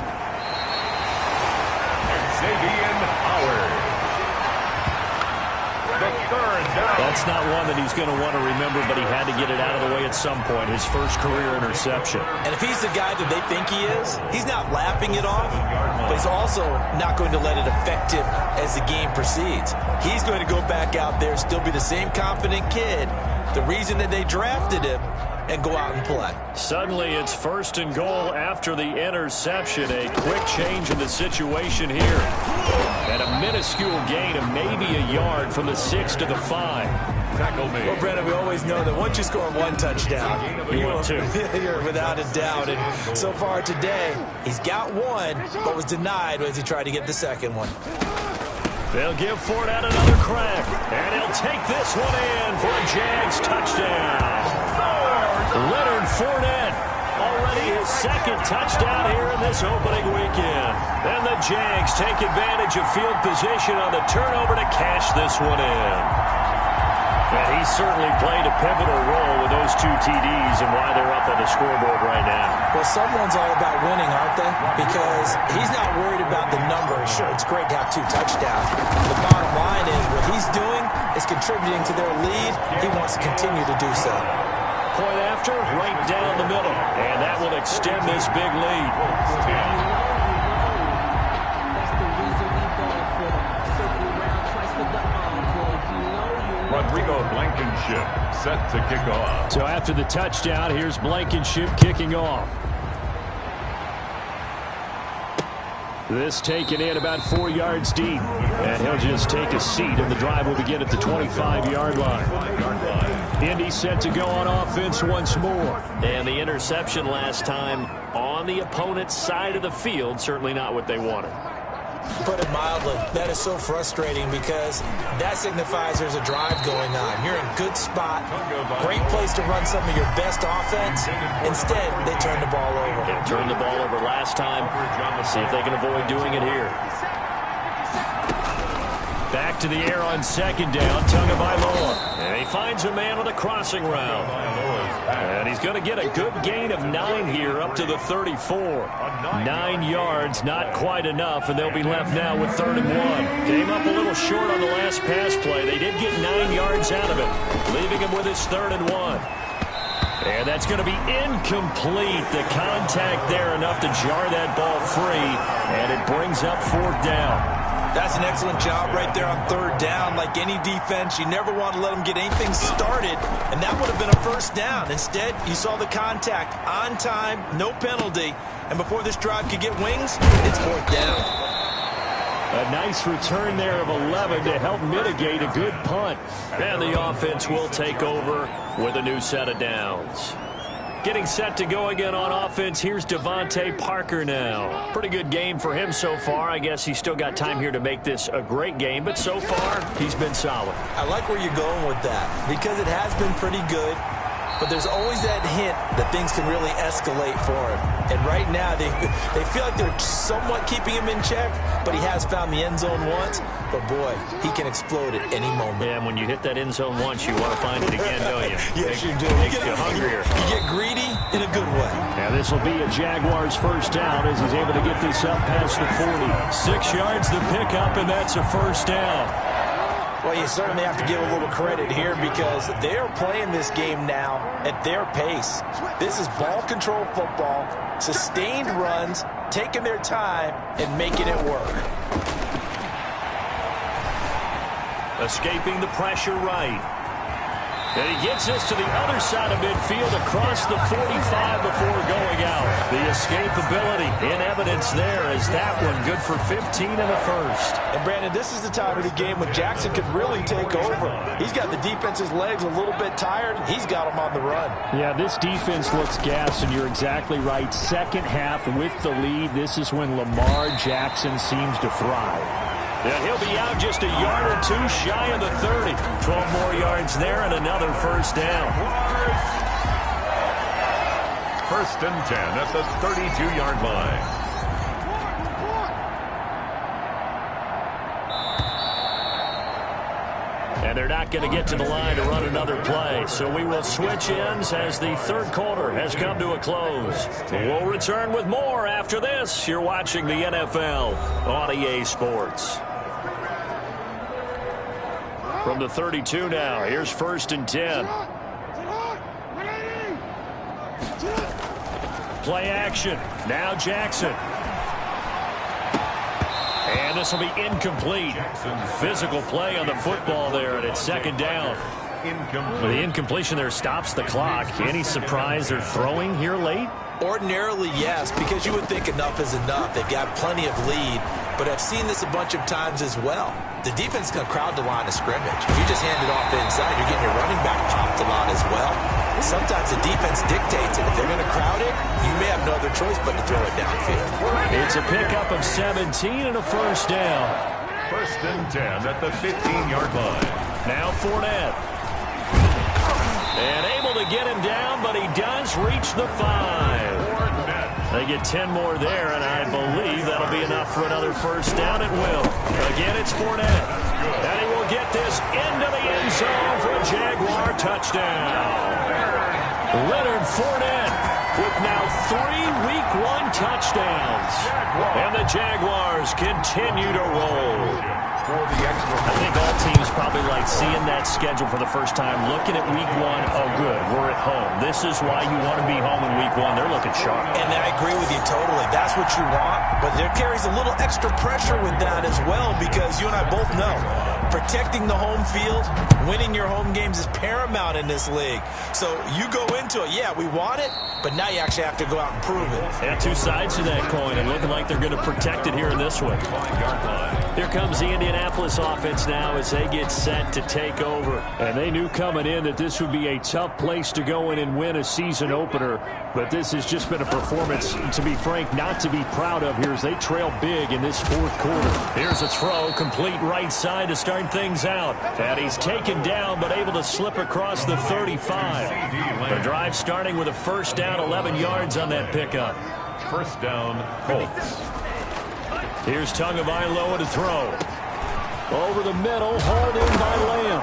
Xavier Howard. The third down. That's not one that he's going to want to remember, but he had to get it out of the way at some point. His first career interception. And if he's the guy that they think he is, he's not laughing it off, but he's also not going to let it affect him as the game proceeds. He's going to go back out there, still be the same confident kid, the reason that they drafted him, and go out and play. Suddenly it's 1st and goal after the interception. A quick change in the situation here. And a minuscule gain of maybe a yard from the 6 to the 5. Tackle made. Well, Brandon, we always know that once you score one touchdown, you're without a doubt. And so far today, he's got one, but was denied as he tried to get the second one. They'll give Fournette another crack. And he'll take this one in for a Jags touchdown. Leonard Fournette, already his second touchdown here in this opening weekend. And the Jags take advantage of field position on the turnover to cash this one in. And he certainly played a pivotal role with those 2 TDs and why they're up on the scoreboard right now. Well, someone's all about winning, aren't they? Because he's not worried about the numbers. Sure, it's great to have 2 touchdowns. The bottom line is what he's doing is contributing to their lead. He wants to continue to do so. Point after, right down the middle. And that will extend this big lead. Rodrigo Blankenship set to kick off. So after the touchdown, here's Blankenship kicking off. This taken in about 4 yards deep. And he'll just take a seat, and the drive will begin at the 25-yard line. Indy set to go on offense once more. And the interception last time on the opponent's side of the field, certainly not what they wanted. Put it mildly, that is so frustrating because that signifies there's a drive going on. You're in a good spot, great place to run some of your best offense. Instead, they turn the ball over. They turned the ball over last time. See if they can avoid doing it here. Back to the air on 2nd down, Tagovailoa. And he finds a man on the crossing route. And he's going to get a good gain of 9 here up to the 34. 9 yards, not quite enough, and they'll be left now with 3rd and 1. Came up a little short on the last pass play. They did get 9 yards out of it, leaving him with his 3rd and 1. And that's going to be incomplete. The contact there enough to jar that ball free, and it brings up 4th down. That's an excellent job right there on 3rd down. Like any defense, you never want to let them get anything started, and that would have been a 1st down. Instead, you saw the contact on time, no penalty, and before this drive could get wings, it's 4th down. A nice return there of 11 to help mitigate a good punt. And the offense will take over with a new set of downs. Getting set to go again on offense, here's Devontae Parker now. Pretty good game for him so far. I guess he's still got time here to make this a great game, but so far, he's been solid. I like where you're going with that because it has been pretty good, but there's always that hint that things can really escalate for him. And right now, they feel like they're somewhat keeping him in check, but he has found the end zone once. But, boy, he can explode at any moment. Yeah, and when you hit that end zone once, you want to find it again, don't you? Yes, you do. Makes you hungrier. You get greedy in a good way. Now this will be a Jaguars 1st down as he's able to get this up past the 40. 6 yards the pickup, and that's a 1st down. Well, you certainly have to give a little credit here because they're playing this game now at their pace. This is ball control football, sustained runs, taking their time, and making it work. Escaping the pressure right. And he gets this to the other side of midfield across the 45 before going out. The escapability in evidence there as that one good for 15 in the 1st. And, Brandon, this is the time of the game when Jackson could really take over. He's got the defense's legs a little bit tired. He's got them on the run. Yeah, this defense looks gassed, and you're exactly right. 2nd half with the lead, this is when Lamar Jackson seems to thrive. And he'll be out just a yard or 2 shy of the 30. 12 more yards there and another 1st down. 1st and 10 at the 32-yard line. And they're not going to get to the line to run another play. So we will switch ends as the third quarter has come to a close. We'll return with more after this. You're watching the NFL on EA Sports. From the 32 now, here's 1st and 10. Play action. Now Jackson. And this will be incomplete. Physical play on the football there, and it's 2nd down. Well, the incompletion there stops the clock. Any surprise they're throwing here late? Ordinarily, yes, because you would think enough is enough. They've got plenty of lead, but I've seen this a bunch of times as well. The defense is going to crowd the line of scrimmage. If you just hand it off inside, you're getting your running back popped a lot as well. Sometimes the defense dictates it. If they're going to crowd it, you may have no other choice but to throw it downfield. It's a pickup of 17 and a 1st down. 1st and 10 at the 15-yard line. Now Fournette. And able to get him down, but he does reach the 5. They get 10 more there, and I believe that'll be enough for another 1st down. It will. Again, it's Fournette. And he will get this into the end zone for a Jaguar touchdown. Leonard Fournette with now 3 Week 1 touchdowns. And the Jaguars continue to roll. I think all teams probably like seeing that schedule for the first time, looking at Week 1. Oh, good, we're at home. This is why you want to be home in Week 1. They're looking sharp. And I agree with you totally. That's what you want, but there carries a little extra pressure with that as well, because you and I both know protecting the home field, winning your home games is paramount in this league. So you go into it, yeah, we want it, but now you actually have to go out and prove it. Yeah, 2 sides to that coin, and looking like they're going to protect it here in this one. Here comes the Indianapolis offense now as they get set to take over. And they knew coming in that this would be a tough place to go in and win a season opener. But this has just been a performance, to be frank, not to be proud of here as they trail big in this 4th quarter. Here's a throw, complete right side to start things out. And he's taken down but able to slip across the 35. The drive starting with a 1st down, 11 yards on that pickup. 1st down, Colts. Here's Tagovailoa to throw. Over the middle, hauled in by Lamb.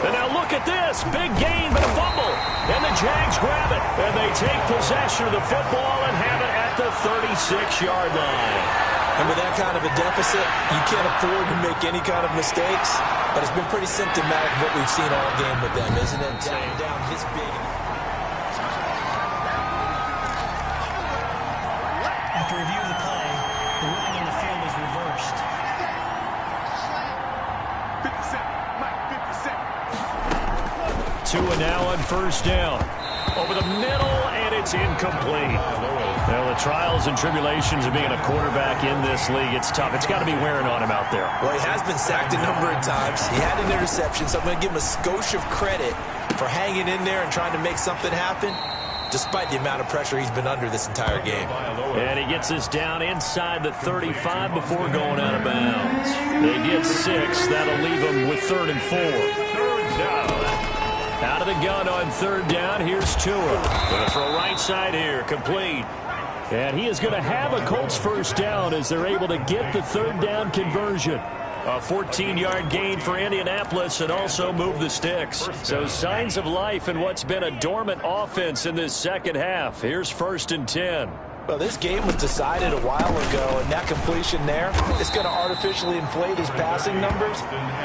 And now look at this. Big gain, but a fumble. And the Jags grab it. And they take possession of the football and have it at the 36-yard line. And with that kind of a deficit, you can't afford to make any kind of mistakes. But it's been pretty symptomatic of what we've seen all game with them, isn't it? Down his big. After review of the play, the ruling on the field is reversed. 57. Tua now on 1st down. Over the middle, and it's incomplete. Well, the trials and tribulations of being a quarterback in this league, it's tough. It's got to be wearing on him out there. Well, he has been sacked a number of times. He had an interception, so I'm going to give him a skosh of credit for hanging in there and trying to make something happen, despite the amount of pressure he's been under this entire game. And he gets us down inside the 35 before going out of bounds. They get 6. That'll leave them with 3rd and 4. 3rd down. Out of the gun on 3rd down. Here's Tua. Going to throw right side here. Complete. And he is going to have a Colts 1st down as they're able to get the 3rd down conversion. A 14-yard gain for Indianapolis and also move the sticks. So signs of life in what's been a dormant offense in this 2nd half. Here's 1st and 10. Well, this game was decided a while ago, and that completion there is going to artificially inflate his passing numbers.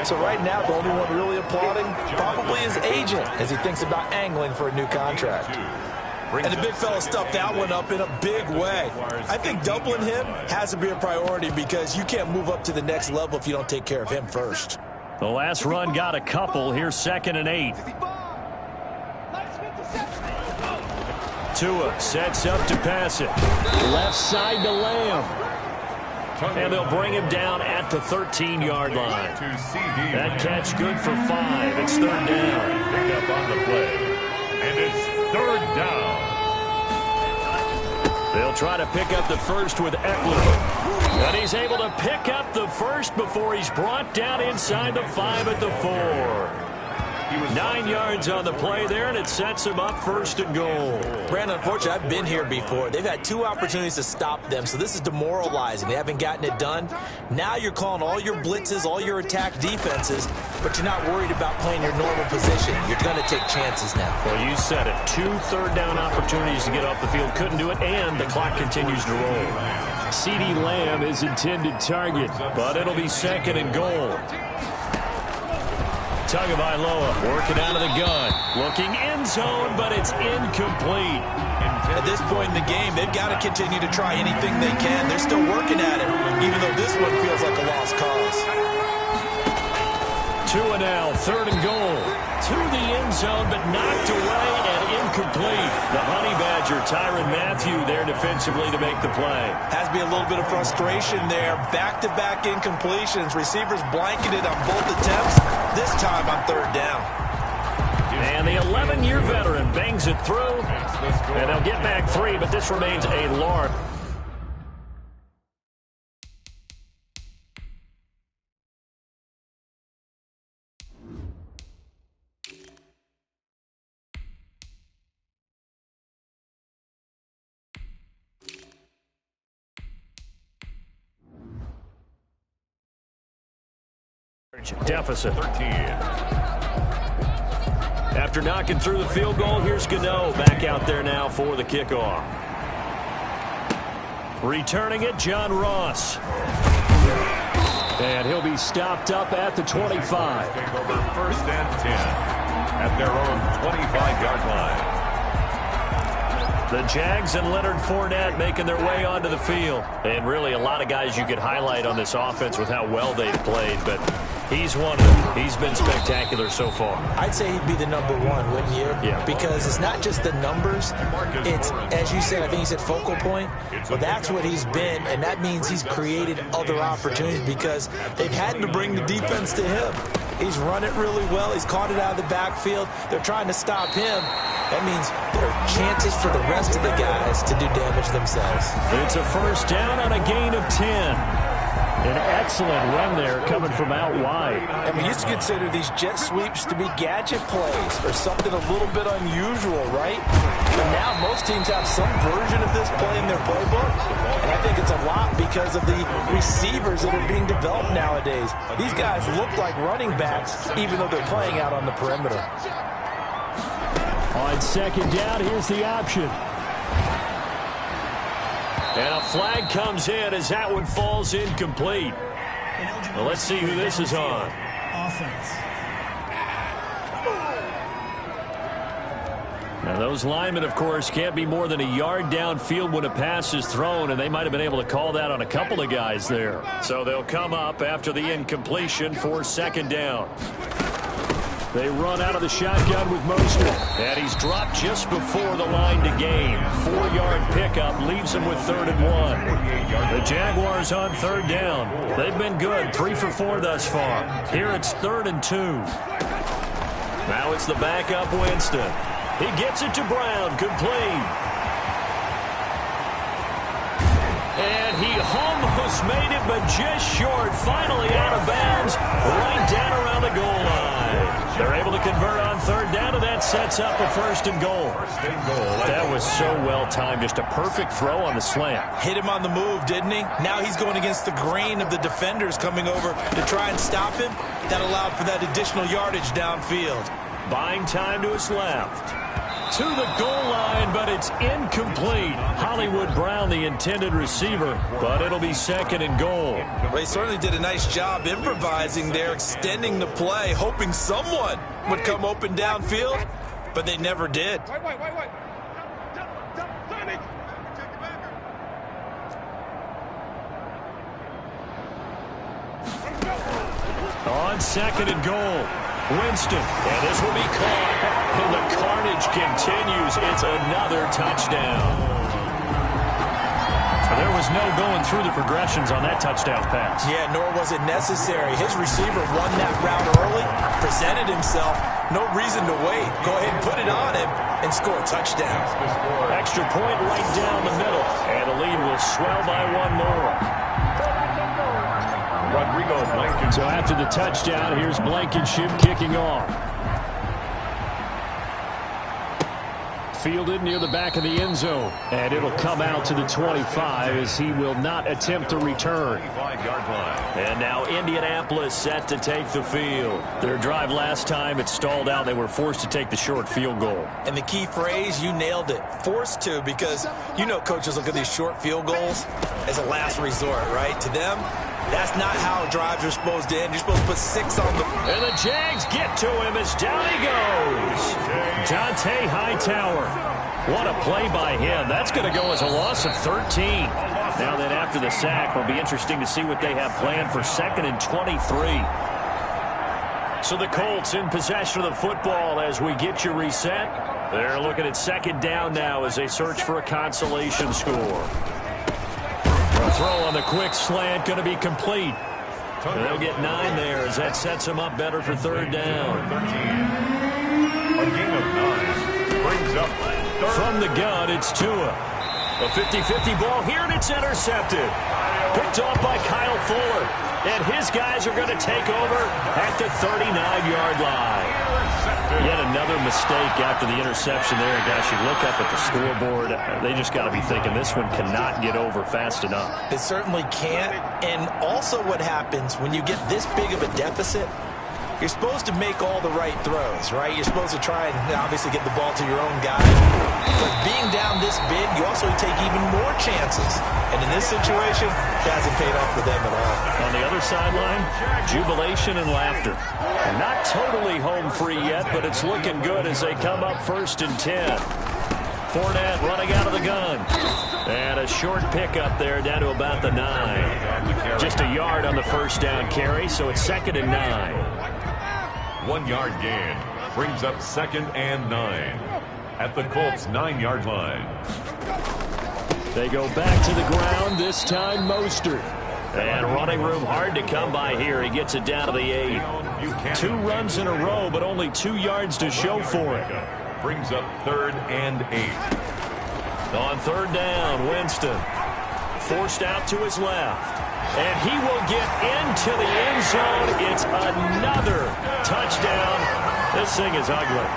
So right now, the only one really applauding probably his agent as he thinks about angling for a new contract. And the big fella stuffed that one up in a big way. I think doubling him has to be a priority because you can't move up to the next level if you don't take care of him first. The last run got a couple. Here's 2nd and 8. Tua sets up to pass it. Left side to Lamb. And they'll bring him down at the 13-yard line. That catch good for 5. It's 3rd down. Picked up on the play. And it's 3rd down. They'll try to pick up the 1st with Eckler. And he's able to pick up the 1st before he's brought down inside the 5 at the 4. 9 yards on the play there, and it sets him up 1st and goal. Brandon, unfortunately, I've been here before. They've had 2 opportunities to stop them, so this is demoralizing. They haven't gotten it done. Now you're calling all your blitzes, all your attack defenses, but you're not worried about playing your normal position. You're going to take chances now. Well, you said it. 2 third-down opportunities to get off the field. Couldn't do it, and the clock continues to roll. CeeDee Lamb is intended target, but it'll be 2nd and goal. Tagovailoa working out of the gun. Looking end zone, but it's incomplete. At this point in the game, they've got to continue to try anything they can. They're still working at it, even though this one feels like a lost cause. 2 and now, 3rd and goal. To the end zone, but knocked away and incomplete. The Honey Badger, Tyrann Mathieu, there defensively to make the play. Has to be a little bit of frustration there. Back-to-back incompletions. Receivers blanketed on both attempts. This time on 3rd down. And the 11-year veteran bangs it through. And they'll get back 3, but this remains a large. Deficit. 13. After knocking through the field goal, here's Gano back out there now for the kickoff. Returning it, John Ross. And he'll be stopped up at the 25. Take over 1st and 10 at their own 25-yard line. The Jags and Leonard Fournette making their way onto the field. And really a lot of guys you could highlight on this offense with how well they've played, but he's one of them. He's been spectacular so far. I'd say he'd be the number 1, wouldn't you? Yeah. Because it's not just the numbers. It's, as you said, I think you said focal point. Well, that's what he's been, and that means he's created other opportunities because they've had to bring the defense to him. He's run it really well. He's caught it out of the backfield. They're trying to stop him. That means there are chances for the rest of the guys to do damage themselves. It's a 1st down on a gain of 10. An excellent run there coming from out wide. And we used to consider these jet sweeps to be gadget plays or something a little bit unusual, right? But now most teams have some version of this play in their playbook. And I think it's a lot because of the receivers that are being developed nowadays. These guys look like running backs even though they're playing out on the perimeter. On 2nd down, here's the option. And a flag comes in as that one falls incomplete. Well, let's see who this is on. Offense. Now, those linemen, of course, can't be more than a yard downfield when a pass is thrown, and they might have been able to call that on a couple of guys there. So they'll come up after the incompletion for 2nd down. They run out of the shotgun with Mostert. And he's dropped just before the line to gain. 4-yard pickup leaves him with 3rd and 1. The Jaguars on 3rd down. They've been good, 3 for 4 thus far. Here it's 3rd and 2. Now it's the backup Winston. He gets it to Brown, complete. And he almost made it, but just short. Finally out of bounds, right down around the goal line. They're able to convert on 3rd down, and that sets up a 1st and goal. That was so well timed. Just a perfect throw on the slant. Hit him on the move, didn't he? Now he's going against the grain of the defenders coming over to try and stop him. That allowed for that additional yardage downfield. Buying time to his left. To the goal line, but it's incomplete. Hollywood Brown, the intended receiver, but it'll be 2nd and goal. Well, he certainly did a nice job improvising there, extending the play, hoping someone would come open downfield, but they never did. On 2nd and goal. Winston, and this will be caught, and the carnage continues. It's another touchdown. There was no going through the progressions on that touchdown pass. Yeah, nor was it necessary. His receiver won that route early, presented himself, no reason to wait. Go ahead and put it on him and score a touchdown. Extra point right down the middle, and the lead will swell by 1 more. Rodrigo Blankenship. So after the touchdown, here's Blankenship kicking off. Fielded near the back of the end zone. And it'll come out to the 25 as he will not attempt to return. And now Indianapolis set to take the field. Their drive last time, it stalled out. They were forced to take the short field goal. And the key phrase, you nailed it. Forced to, because you know coaches look at these short field goals as a last resort, right? To them, that's not how drives are supposed to end. You're supposed to put 6 on the... And the Jags get to him as down he goes. Dante Hightower. What a play by him. That's going to go as a loss of 13. Now then, after the sack, it'll be interesting to see what they have planned for 2nd and 23. So the Colts in possession of the football as we get you reset. They're looking at 2nd down now as they search for a consolation score. A throw on the quick slant going to be complete. And they'll get 9 there as that sets them up better for 3rd down. A game of 9 brings up from the gun, it's Tua. A 50-50 ball here, and it's intercepted. Picked off by Kyle Fuller. And his guys are going to take over at the 39-yard line. Yet another mistake after the interception there. Gosh, you look up at the scoreboard, they just got to be thinking this one cannot get over fast enough. It certainly can't. And also what happens when you get this big of a deficit, you're supposed to make all the right throws, right? You're supposed to try and obviously get the ball to your own guy. But being down this big, you also take even more chances. And in this situation, it hasn't paid off for them at all. On the other sideline, jubilation and laughter. Not totally home free yet, but it's looking good as they come up 1st and 10. Fournette running out of the gun. And a short pickup there down to about the 9. Just a yard on the 1st down carry, so it's 2nd and 9. 1-yard gain brings up 2nd and 9 at the Colts 9-yard line. They go back to the ground, this time Mostert. And running room hard to come by here. He gets it down to the 8. 2 runs in a row, but only 2 yards to show for it. Brings up 3rd and 8. On 3rd down, Winston forced out to his left. And he will get into the end zone. It's another touchdown. This thing is ugly.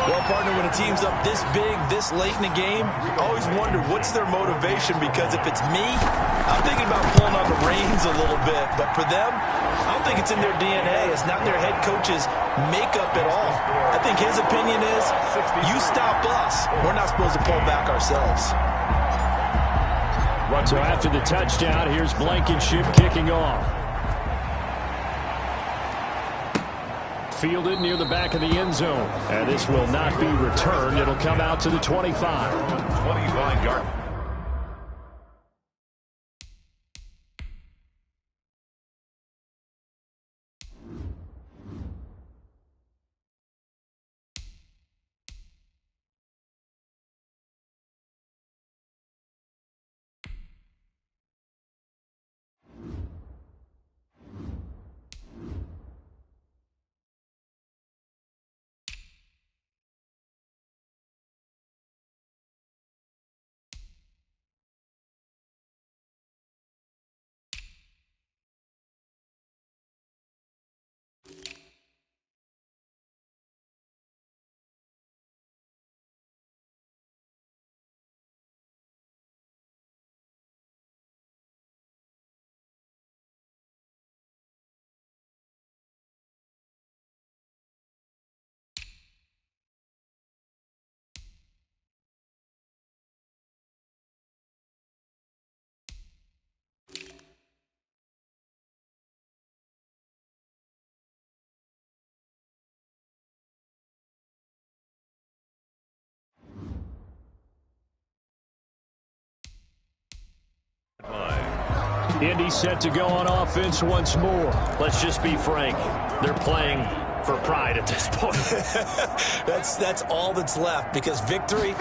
Well, partner, when a team's up this big, this late in the game, I always wonder what's their motivation, because if it's me, I'm thinking about pulling on the reins a little bit. But for them, I don't think it's in their DNA. It's not in their head coach's makeup at all. I think his opinion is, you stop us, we're not supposed to pull back ourselves. So after the touchdown, here's Blankenship kicking off. Fielded near the back of the end zone. And this will not be returned. It'll come out to the 25. 25-yard. Indy set to go on offense once more. Let's just be frank. They're playing for pride at this point. That's all that's left, because victory,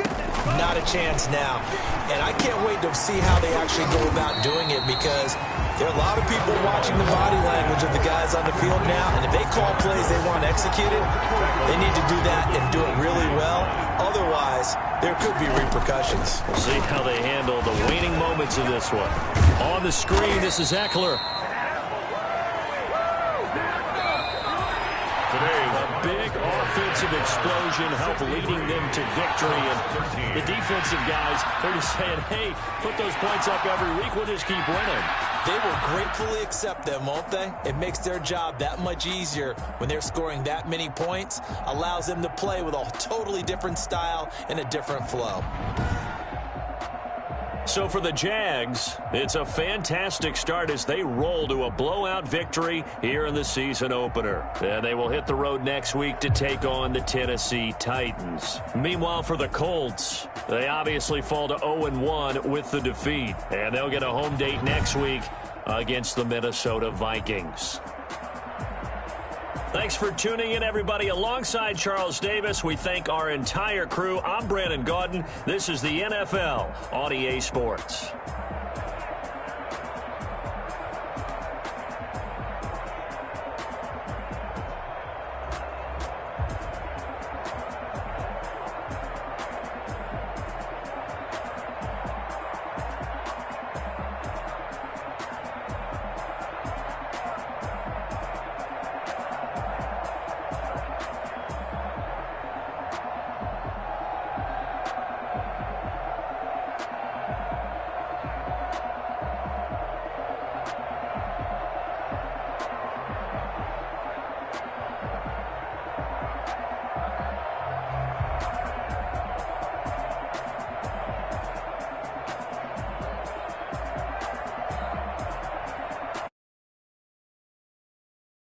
not a chance now. And I can't wait to see how they actually go about doing it, because there are a lot of people watching the body language of the guys on the field now, and if they call plays they want executed, they need to do that and do it really well. Otherwise, there could be repercussions. We'll see how they handle the waning moments of this one. On the screen, this is Eckler. Today's big offense. offensive explosion help leading them to victory. And the defensive guys, they're just saying, hey, put those points up every week. We'll just keep winning. They will gratefully accept them, won't they? It makes their job that much easier when they're scoring that many points. Allows them to play with a totally different style and a different flow. So for the Jags, it's a fantastic start as they roll to a blowout victory here in the season opener. And they will hit the road next week to take on the Tennessee Titans. Meanwhile, for the Colts, they obviously fall to 0-1 with the defeat. And they'll get a home date next week against the Minnesota Vikings. Thanks for tuning in, everybody. Alongside Charles Davis, we thank our entire crew. I'm Brandon Gaudin. This is the NFL on EA Sports.